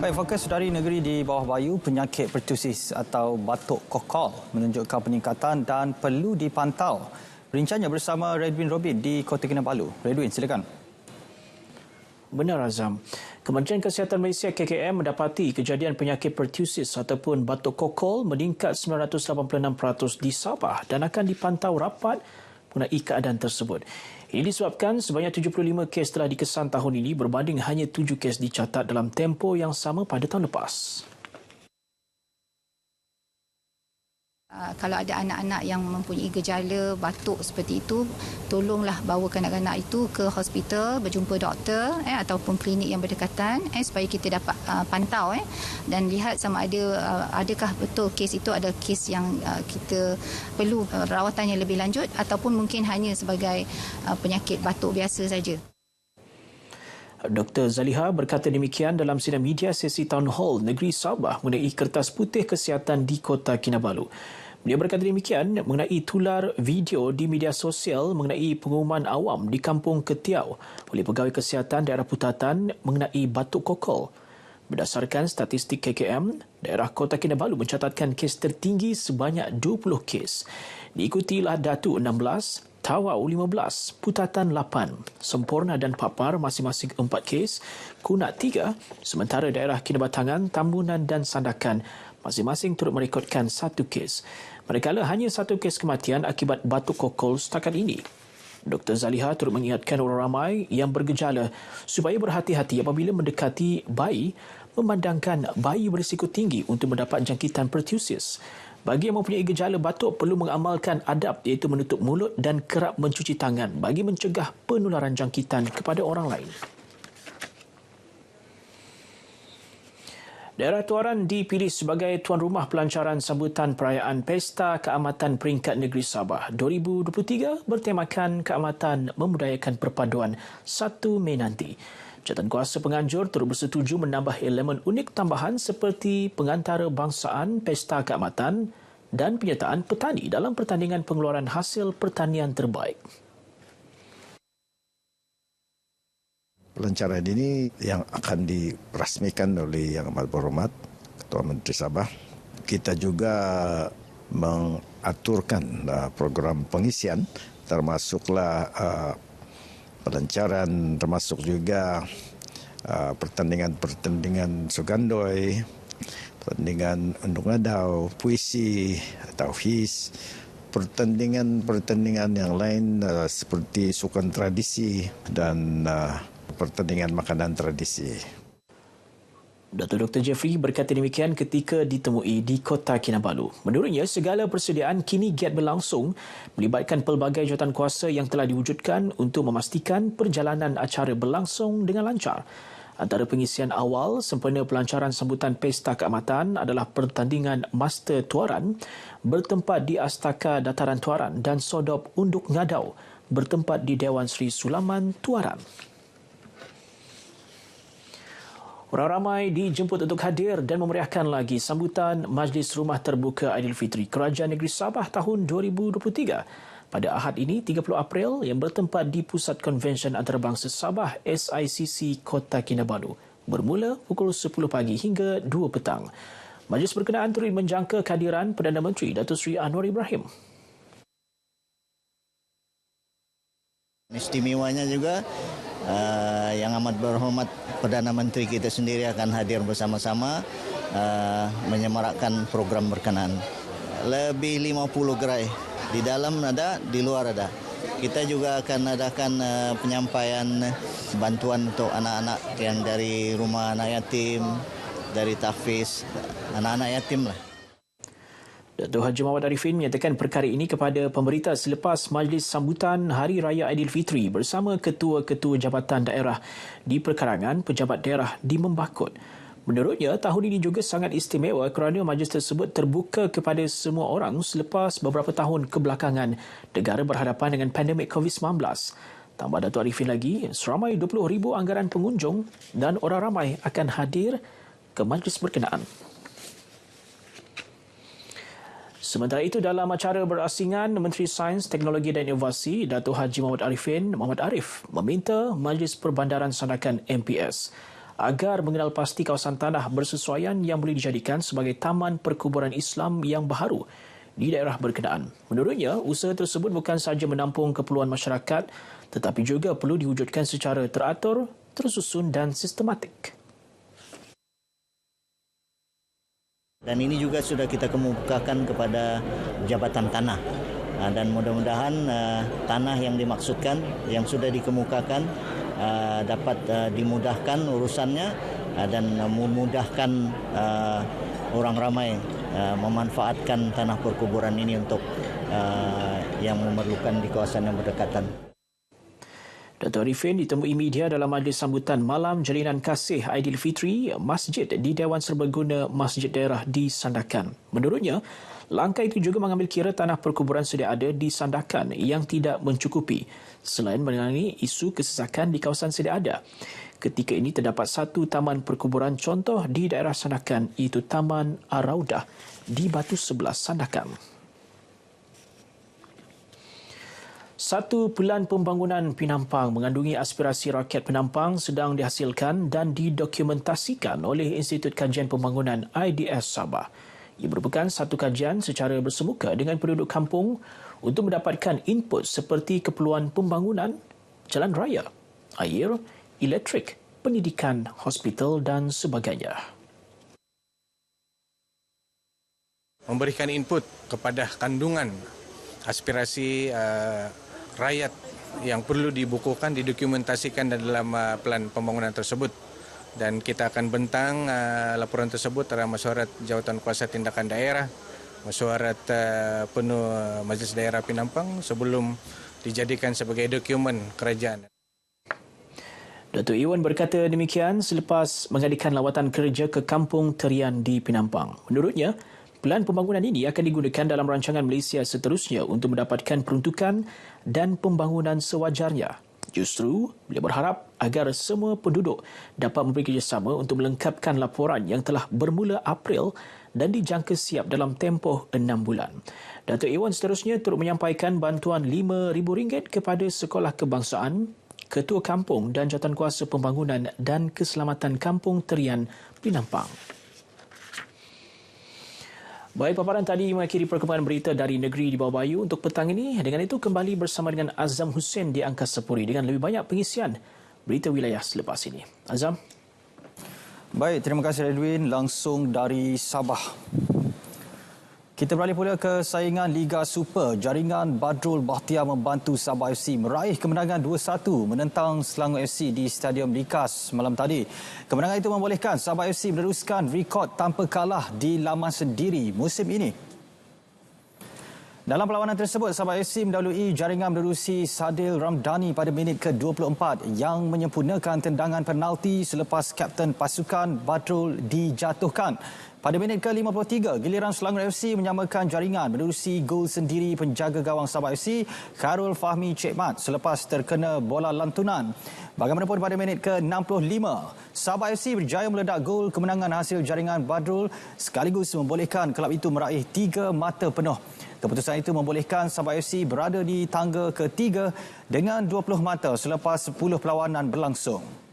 Baik, fokus dari negeri di bawah bayu, penyakit pertusis atau batuk kokol menunjukkan peningkatan dan perlu dipantau. Rinciannya bersama Redwin Robin di Kota Kinabalu. Redwin, silakan. Benar, Azam. Kementerian Kesihatan Malaysia KKM mendapati kejadian penyakit pertusis ataupun batuk kokol meningkat 986% di Sabah dan akan dipantau rapat mengenai keadaan tersebut. Ini disebabkan sebanyak 75 kes telah dikesan tahun ini berbanding hanya 7 kes dicatat dalam tempoh yang sama pada tahun lepas. Kalau ada anak-anak yang mempunyai gejala batuk seperti itu, tolonglah bawa kanak-kanak itu ke hospital, berjumpa doktor ataupun klinik yang berdekatan supaya kita dapat pantau dan lihat sama ada adakah betul kes itu ada kes yang kita perlu rawatan yang lebih lanjut ataupun mungkin hanya sebagai penyakit batuk biasa saja. Dr. Zaliha berkata demikian dalam sidang media sesi Town Hall Negeri Sabah mengenai kertas putih kesihatan di Kota Kinabalu. Dia berkata demikian mengenai tular video di media sosial mengenai pengumuman awam di Kampung Ketiau oleh Pegawai Kesihatan Daerah Putatan mengenai batuk kokol. Berdasarkan statistik KKM, daerah Kota Kinabalu mencatatkan kes tertinggi sebanyak 20 kes. Diikutilah Datu 16, Tawau 15, Putatan 8, Semporna dan Papar masing-masing 4 kes, Kunat 3, sementara daerah Kinabatangan, Tambunan dan Sandakan masing-masing turut merekodkan 1 kes. Manakala hanya 1 kes kematian akibat batuk kokol setakat ini. Dr. Zaliha turut mengingatkan orang ramai yang bergejala supaya berhati-hati apabila mendekati bayi, memandangkan bayi berisiko tinggi untuk mendapat jangkitan pertusis. Bagi yang mempunyai gejala batuk perlu mengamalkan adab iaitu menutup mulut dan kerap mencuci tangan bagi mencegah penularan jangkitan kepada orang lain. Daerah Tuaran dipilih sebagai tuan rumah pelancaran sambutan perayaan Pesta Keamatan Peringkat Negeri Sabah 2023 bertemakan keamatan memudayakan perpaduan 1 Mei nanti. Jawatankuasa penganjur turut bersetuju menambah elemen unik tambahan seperti pengantara bangsaan Pesta Keamatan dan penyertaan petani dalam pertandingan pengeluaran hasil pertanian terbaik. Pelancaran ini yang akan dirasmikan oleh Yang Amat Berhormat Ketua Menteri Sabah. Kita juga mengaturkan program pengisian termasuklah pelancaran, termasuk juga pertandingan-pertandingan sugandoi, pertandingan undung adau, puisi, tauhis, pertandingan-pertandingan yang lain seperti sukan tradisi dan pertandingan makanan tradisi. Datuk Dr. Jeffrey berkata demikian ketika ditemui di Kota Kinabalu. Menurutnya, segala persediaan kini giat berlangsung melibatkan pelbagai jawatankuasa yang telah diwujudkan untuk memastikan perjalanan acara berlangsung dengan lancar. Antara pengisian awal sempena pelancaran sambutan Pesta Keamatan adalah pertandingan Master Tuaran bertempat di Astaka Dataran Tuaran dan Sodop Unduk Ngadau bertempat di Dewan Seri Sulaman Tuaran. Orang ramai dijemput untuk hadir dan memeriahkan lagi sambutan Majlis Rumah Terbuka Aidilfitri Kerajaan Negeri Sabah tahun 2023 pada Ahad ini 30 April yang bertempat di Pusat Konvensyen Antarabangsa Sabah SICC Kota Kinabalu bermula pukul 10 pagi hingga 2 petang. Majlis berkenaan turut menjangka kehadiran Perdana Menteri Datuk Seri Anwar Ibrahim. Istimewanya juga Yang Amat Berhormat Perdana Menteri kita sendiri akan hadir bersama-sama menyemarakkan program berkenaan. Lebih 50 gerai, di dalam ada, di luar ada. Kita juga akan adakan penyampaian bantuan untuk anak-anak yang dari rumah anak yatim, dari tahfiz, anak-anak yatim lah. Datuk Haji Muhammad Arifin menyatakan perkara ini kepada pemberita selepas majlis sambutan Hari Raya Aidilfitri bersama ketua-ketua jabatan daerah di perkarangan pejabat daerah di Membakut. Menurutnya, tahun ini juga sangat istimewa kerana majlis tersebut terbuka kepada semua orang selepas beberapa tahun kebelakangan negara berhadapan dengan pandemik COVID-19. Tambah Datuk Arifin lagi, seramai 20,000 anggaran pengunjung dan orang ramai akan hadir ke majlis berkenaan. Sementara itu, dalam acara berasingan, Menteri Sains, Teknologi dan Inovasi, Datuk Haji Muhammad Arifin Muhammad Arif meminta Majlis Perbandaran Sandakan MPS agar mengenal pasti kawasan tanah bersesuaian yang boleh dijadikan sebagai taman perkuburan Islam yang baharu di daerah berkenaan. Menurutnya, usaha tersebut bukan sahaja menampung keperluan masyarakat tetapi juga perlu diwujudkan secara teratur, tersusun dan sistematik. Dan ini juga sudah kita kemukakan kepada Jabatan Tanah. Dan mudah-mudahan tanah yang dimaksudkan, yang sudah dikemukakan dapat dimudahkan urusannya dan memudahkan orang ramai memanfaatkan tanah perkuburan ini untuk yang memerlukan di kawasan yang berdekatan. Dato' Arifin ditemui media dalam majlis sambutan malam jalinan kasih Aidilfitri Masjid di Dewan Serbaguna Masjid Daerah di Sandakan. Menurutnya, langkah itu juga mengambil kira tanah perkuburan sedia ada di Sandakan yang tidak mencukupi selain menangani isu kesesakan di kawasan sedia ada. Ketika ini terdapat satu taman perkuburan contoh di daerah Sandakan iaitu Taman Ar-Raudah di Batu Sebelas Sandakan. Satu pelan pembangunan Penampang mengandungi aspirasi rakyat Penampang sedang dihasilkan dan didokumentasikan oleh Institut Kajian Pembangunan IDS Sabah. Ia merupakan satu kajian secara bersemuka dengan penduduk kampung untuk mendapatkan input seperti keperluan pembangunan, jalan raya, air, elektrik, pendidikan, hospital dan sebagainya. Memberikan input kepada kandungan aspirasi rakyat yang perlu dibukukan, didokumentasikan dalam pelan pembangunan tersebut. Dan kita akan bentang laporan tersebut dalam mesyuarat Jawatan Kuasa Tindakan Daerah, mesyuarat penuh Majlis Daerah Penampang sebelum dijadikan sebagai dokumen kerajaan. Datuk Iwan berkata demikian selepas mengadakan lawatan kerja ke Kampung Terian di Penampang. Menurutnya, pelan pembangunan ini akan digunakan dalam rancangan Malaysia seterusnya untuk mendapatkan peruntukan dan pembangunan sewajarnya. Justru, beliau berharap agar semua penduduk dapat bekerjasama untuk melengkapkan laporan yang telah bermula April dan dijangka siap dalam tempoh 6 bulan. Datuk Iwan seterusnya turut menyampaikan bantuan RM5,000 kepada Sekolah Kebangsaan, Ketua Kampung dan Jawatankuasa Pembangunan dan Keselamatan Kampung Terian Penampang. Baik, paparan tadi mengakhiri perkembangan berita dari negeri di bawah bayu untuk petang ini. Dengan itu kembali bersama dengan Azam Hussein di Angkasa Puri dengan lebih banyak pengisian berita wilayah selepas ini. Azam. Baik, terima kasih Redwin langsung dari Sabah. Kita beralih pula ke saingan Liga Super. Jaringan Badrul Bakhtiar membantu Sabah FC meraih kemenangan 2-1 menentang Selangor FC di Stadium Likas malam tadi. Kemenangan itu membolehkan Sabah FC meneruskan rekod tanpa kalah di laman sendiri musim ini. Dalam perlawanan tersebut, Sabah FC mendahului jaringan menerusi Sadil Ramdhani pada minit ke-24 yang menyempurnakan tendangan penalti selepas kapten pasukan Badrul dijatuhkan. Pada minit ke-53, giliran Selangor FC menyamakan jaringan menerusi gol sendiri penjaga gawang Sabah FC, Khairul Fahmi Cik Mat selepas terkena bola lantunan. Bagaimanapun pada minit ke-65, Sabah FC berjaya meledak gol kemenangan hasil jaringan Badrul sekaligus membolehkan kelab itu meraih 3 mata penuh. Keputusan itu membolehkan Sabah FC berada di tangga ketiga dengan 20 mata selepas 10 perlawanan berlangsung.